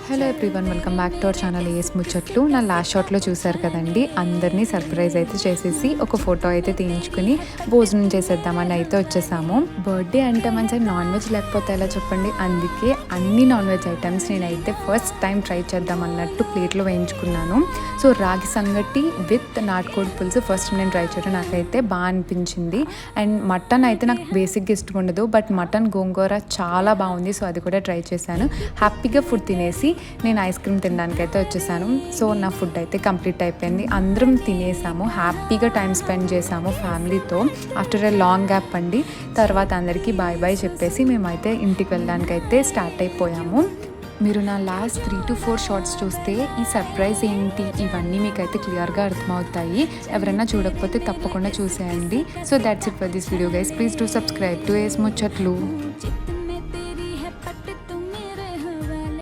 Hello everyone, welcome back to our channel ace Muchatlu. నా last షాట్లో చూసారు కదండి, అందరినీ సర్ప్రైజ్ అయితే చేసేసి ఒక ఫోటో అయితే తీయించుకుని భోజనం చేసేద్దామని అయితే వచ్చేసాము. బర్త్డే అంటే మంచిగా నాన్ వెజ్ లేకపోతే ఎలా చెప్పండి, అందుకే అన్ని నాన్ వెజ్ ఐటమ్స్ నేనైతే ఫస్ట్ టైం ట్రై చేద్దాం అన్నట్టు ప్లేట్లో వేయించుకున్నాను. సో రాగి సంగటి విత్ నాటుకోడి పులుసు ఫస్ట్ నేను ట్రై చేయడం నాకైతే బాగా అనిపించింది. అండ్ మటన్ అయితే నాకు బేసిక్గా ఇష్టం ఉండదు, బట్ మటన్ గోంగూర చాలా బాగుంది. సో అది కూడా ట్రై చేశాను. హ్యాపీగా ఫుడ్ తినేసి నేను ఐస్ క్రీమ్ తినడానికి అయితే వచ్చేసాను. సో నా ఫుడ్ అయితే కంప్లీట్ అయిపోయింది. అందరం తినేసాము, హ్యాపీగా టైం స్పెండ్ చేసాము ఫ్యామిలీతో ఆఫ్టర్ ఏ లాంగ్ గ్యాప్ అండి. తర్వాత అందరికీ బాయ్ బాయ్ చెప్పేసి మేమైతే ఇంటికి వెళ్ళడానికి అయితే స్టార్ట్ అయిపోయాము. మీరు నా లాస్ట్ 3 to 4 షార్ట్స్ చూస్తే ఈ సర్ప్రైజ్ ఏంటి ఇవన్నీ మీకైతే క్లియర్గా అర్థమవుతాయి. ఎవరైనా చూడకపోతే తప్పకుండా చూసేయండి. So that's it for this video guys. Please do subscribe to ace ముచ్చట్లు.